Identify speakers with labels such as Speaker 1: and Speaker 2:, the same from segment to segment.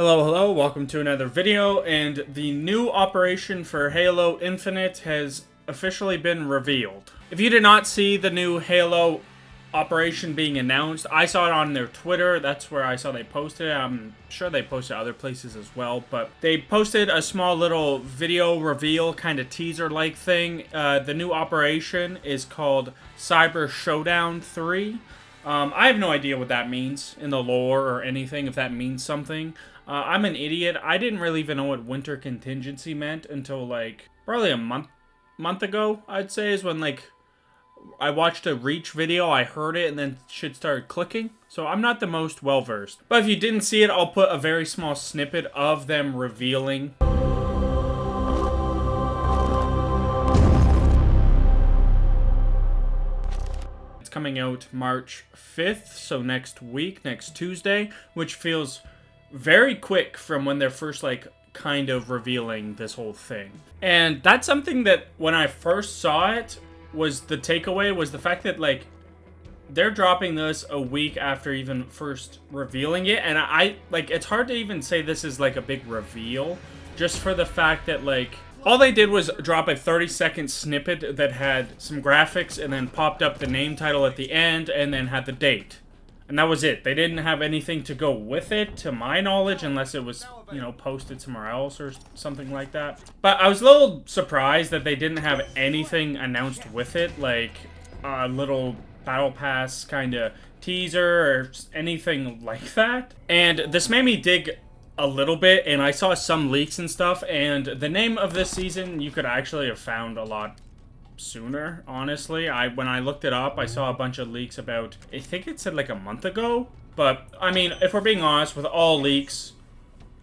Speaker 1: Hello, hello, welcome to another video, and the new operation for Halo Infinite has officially been revealed. If you did not see the new Halo operation being announced, I saw it on their Twitter. That's where I saw they posted it. I'm sure they posted other places as well, but they posted a small little video reveal kind of teaser-like thing. The new operation is called Cyber Showdown 3. I have no idea what that means in the lore or anything, if that means something. I'm an idiot. I didn't really even know what winter contingency meant until, like, probably a month ago, I'd say, is when, like, I watched a Reach video, I heard it, and then shit started clicking. So I'm not the most well-versed. But if you didn't see it, I'll put a very small snippet of them revealing. Coming out March 5th, so next week, next Tuesday, which feels very quick from when they're first, like, kind of revealing this whole thing. And that's something that, when I first saw it, was the takeaway, was the fact that, like, they're dropping this a week after even first revealing it, and I like, it's hard to even say this is, like, a big reveal, just for the fact that, like, all they did was drop a 30-second snippet that had some graphics and then popped up the name title at the end and then had the date. And that was it. They didn't have anything to go with it, to my knowledge, unless it was, you know, posted somewhere else or something like that. But I was a little surprised that they didn't have anything announced with it, like a little Battle Pass kind of teaser or anything like that. And this made me dig a little bit, and I saw some leaks and stuff, and the name of this season you could actually have found a lot sooner, honestly. When I looked it up, I saw a bunch of leaks about, I think it said like a month ago, but I mean, if we're being honest, with all leaks,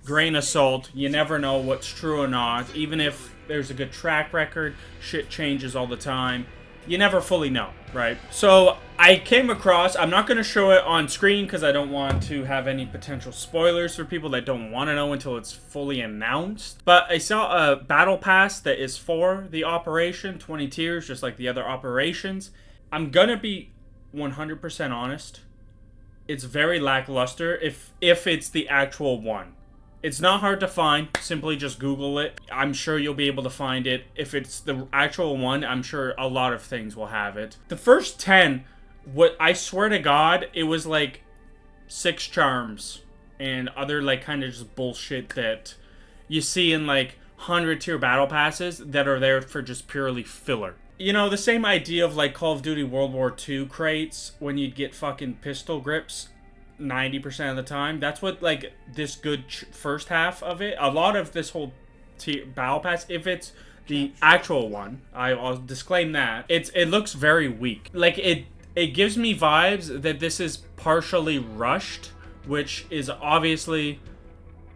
Speaker 1: grain of salt, you never know what's true or not. Even if there's a good track record, shit changes all the time. You never fully know, right? So I came across, I'm not going to show it on screen because I don't want to have any potential spoilers for people that don't want to know until it's fully announced. But I saw a battle pass that is for the operation, 20 tiers, just like the other operations. I'm going to be 100% honest. It's very lackluster if it's the actual one. It's not hard to find. Simply just Google it. I'm sure you'll be able to find it. If it's the actual one, I'm sure a lot of things will have it. The first 10, I swear to God, it was like 6 charms and other, like, kind of just bullshit that you see in, like, 100-tier battle passes that are there for just purely filler. You know, the same idea of, like, Call of Duty World War II crates when you'd get fucking pistol grips 90% of the time. That's what, like, this good first half of it. A lot of this whole battle pass, if it's the actual one, I'll disclaim that, it looks very weak. Like, it gives me vibes that this is partially rushed, which is obviously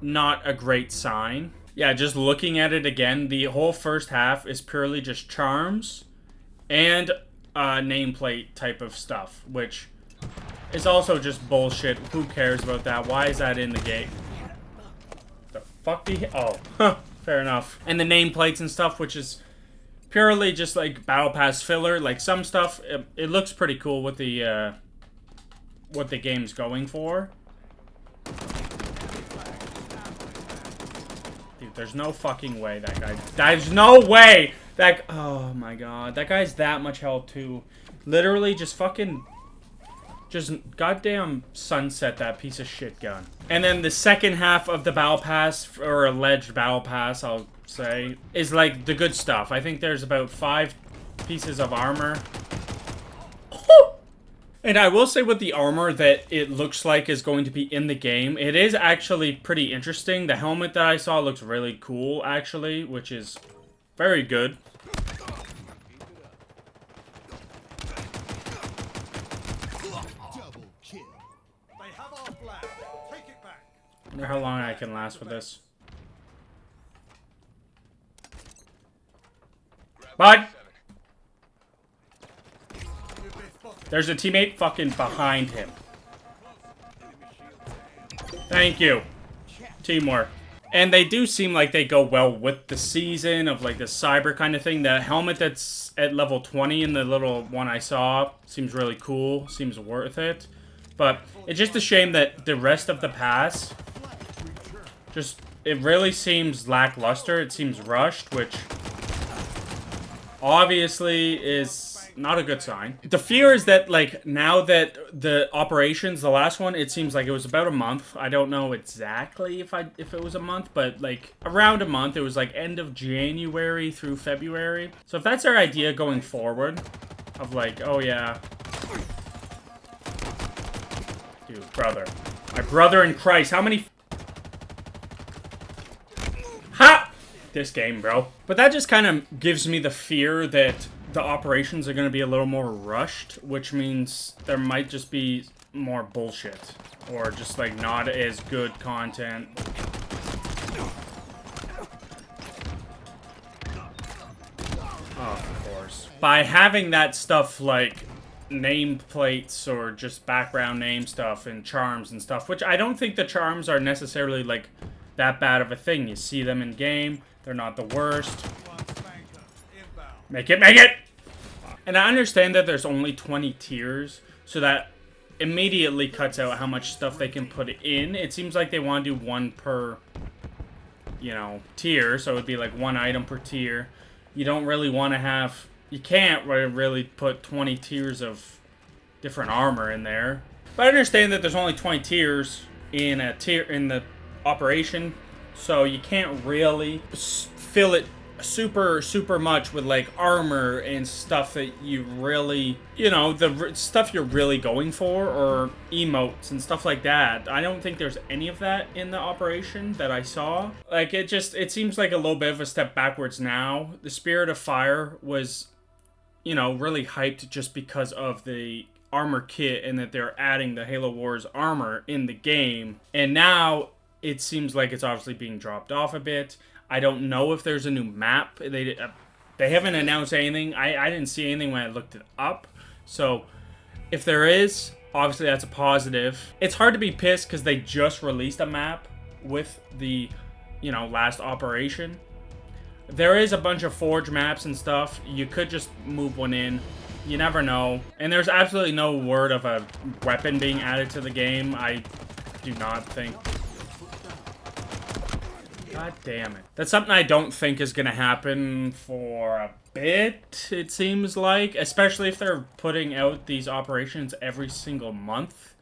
Speaker 1: not a great sign. Yeah, just looking at it again, the whole first half is purely just charms and nameplate type of stuff, which it's also just bullshit. Who cares about that? Why is that in the game? The fuck do you... Oh, fair enough. And the nameplates and stuff, which is purely just, like, battle pass filler. Like, some stuff, it looks pretty cool with the, what the game's going for. Dude, there's no fucking way that guy... There's no way that... Oh, my God. That guy's that much health, too. Literally, just fucking... Just goddamn sunset that piece of shit gun. And then the second half of the battle pass, or alleged battle pass, I'll say, is like the good stuff. I think there's about 5 pieces of armor. And I will say with the armor that it looks like is going to be in the game, it is actually pretty interesting. The helmet that I saw looks really cool, actually, which is very good. I wonder how long I can last with this. Bud! There's a teammate fucking behind him. Thank you. Teamwork. And they do seem like they go well with the season of, like, the cyber kind of thing. The helmet that's at level 20 in the little one I saw seems really cool. Seems worth it. But it's just a shame that the rest of the pass Just, it really seems lackluster. It seems rushed, which obviously is not a good sign. The fear is that, like, now that the operations, the last one, it seems like it was about a month. I don't know exactly if it was a month, but like around a month. It was like end of January through February. So if that's our idea going forward, of like, oh yeah, dude, brother, my brother in Christ, how many? Ha! This game, bro. But that just kind of gives me the fear that the operations are going to be a little more rushed, which means there might just be more bullshit. Or just, like, not as good content. Oh, of course. By having that stuff, like, nameplates or just background name stuff and charms and stuff, which I don't think the charms are necessarily, like, that bad of a thing. You see them in game. They're not the worst. Make it, make it! And I understand that there's only 20 tiers, so that immediately cuts out how much stuff they can put in. It seems like they want to do one per, you know, tier, so it would be like one item per tier. You don't really want to have... You can't really put 20 tiers of different armor in there. But I understand that there's only 20 tiers in a tier in the operation, so you can't really fill it super much with like armor and stuff that you really, you know, the stuff you're really going for, or emotes and stuff like that. I don't think there's any of that in the operation that I saw. Like, it seems like a little bit of a step backwards now. The Spirit of Fire was, you know, really hyped just because of the armor kit and that they're adding the Halo Wars armor in the game. And now it seems like it's obviously being dropped off a bit. I don't know if there's a new map. They haven't announced anything. I didn't see anything when I looked it up. So if there is, obviously that's a positive. It's hard to be pissed because they just released a map with the, you know, last operation. There is a bunch of Forge maps and stuff. You could just move one in. You never know. And there's absolutely no word of a weapon being added to the game. I do not think... God damn it. That's something I don't think is going to happen for a bit, it seems like. Especially if they're putting out these operations every single month.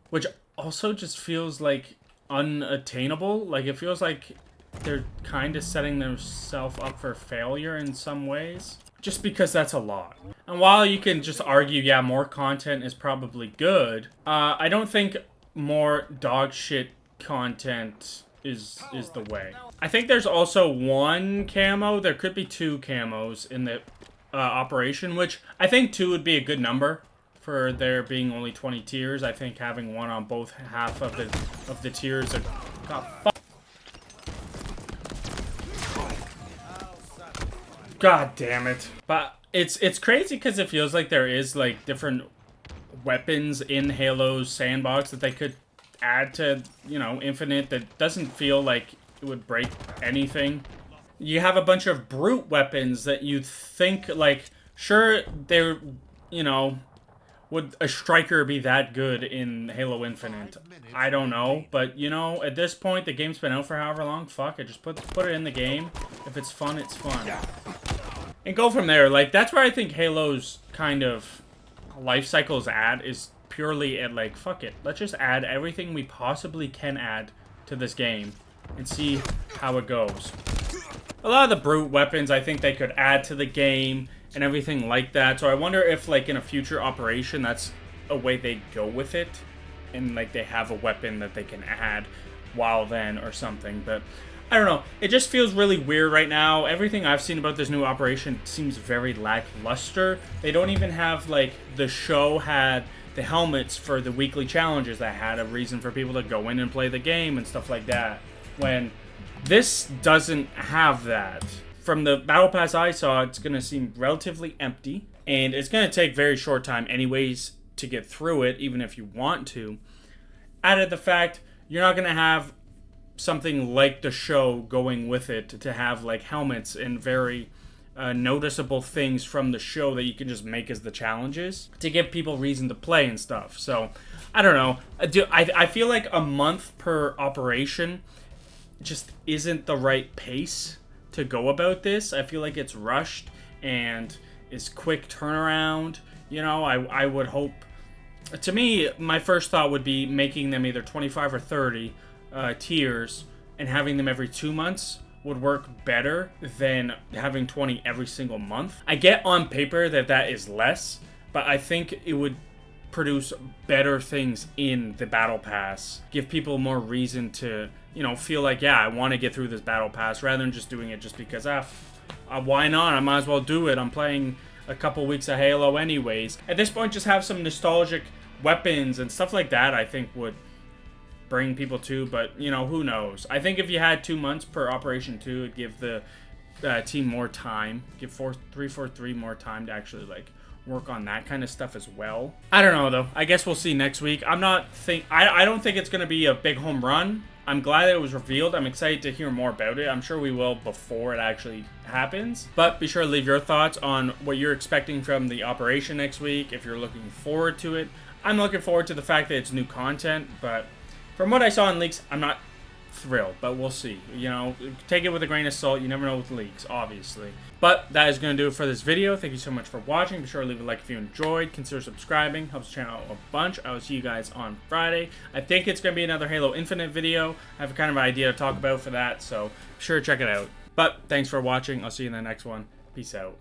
Speaker 1: Which also just feels like unattainable. Like, it feels like they're kind of setting themselves up for failure in some ways. Just because that's a lot. And while you can just argue, yeah, more content is probably good, I don't think more dog shit content is the way. I think there's also one camo. There could be two camos in the operation, which I think 2 would be a good number for there being only 20 tiers. I think having one on both half of the tiers are... God, fuck. God damn it. But it's crazy because it feels like there is like different weapons in Halo's sandbox that they could add to, you know, Infinite that doesn't feel like it would break anything. You have a bunch of brute weapons that you think, like, sure, they're, you know, would a striker be that good in Halo Infinite? I don't know, but, you know, at this point, the game's been out for however long, fuck it, just put it in the game. If it's fun, it's fun. And go from there. Like, that's where I think Halo's kind of life cycle is purely at, like, fuck it, let's just add everything we possibly can add to this game and see how it goes. A lot of the brute weapons I think they could add to the game and everything like that, so I wonder if, like, in a future operation that's a way they go with it, and, like, they have a weapon that they can add while then or something. But I don't know, it just feels really weird right now. Everything I've seen about this new operation seems very lackluster. They don't even have, like, the show had the helmets for the weekly challenges that had a reason for people to go in and play the game and stuff like that. When this doesn't have that. From the Battle Pass I saw, it's going to seem relatively empty. And it's going to take very short time anyways to get through it, even if you want to. Added the fact you're not going to have something like the show going with it to have like helmets and very... noticeable things from the show that you can just make as the challenges to give people reason to play and stuff. So, I don't know. I feel like a month per operation just isn't the right pace to go about this. I feel like it's rushed and is quick turnaround. You know, I would hope. To me, my first thought would be making them either 25 or 30 tiers and having them every 2 months would work better than having 20 every single month. I get on paper that is less, but I think it would produce better things in the battle pass. Give people more reason to, you know, feel like, yeah, I want to get through this battle pass rather than just doing it just because, why not? I might as well do it. I'm playing a couple weeks of Halo anyways. At this point, just have some nostalgic weapons and stuff like that, I think would bring people to, but, you know, who knows? I think if you had 2 months per Operation 2, it'd give the team more time. Give 343 more time to actually, like, work on that kind of stuff as well. I don't know, though. I guess we'll see next week. I don't think it's going to be a big home run. I'm glad that it was revealed. I'm excited to hear more about it. I'm sure we will before it actually happens. But be sure to leave your thoughts on what you're expecting from the operation next week, if you're looking forward to it. I'm looking forward to the fact that it's new content, but from what I saw in leaks, I'm not thrilled, but we'll see. You know, take it with a grain of salt. You never know with leaks, obviously. But that is going to do it for this video. Thank you so much for watching. Be sure to leave a like if you enjoyed. Consider subscribing. Helps the channel out a bunch. I will see you guys on Friday. I think it's going to be another Halo Infinite video. I have a kind of idea to talk about for that, so be sure to check it out. But thanks for watching. I'll see you in the next one. Peace out.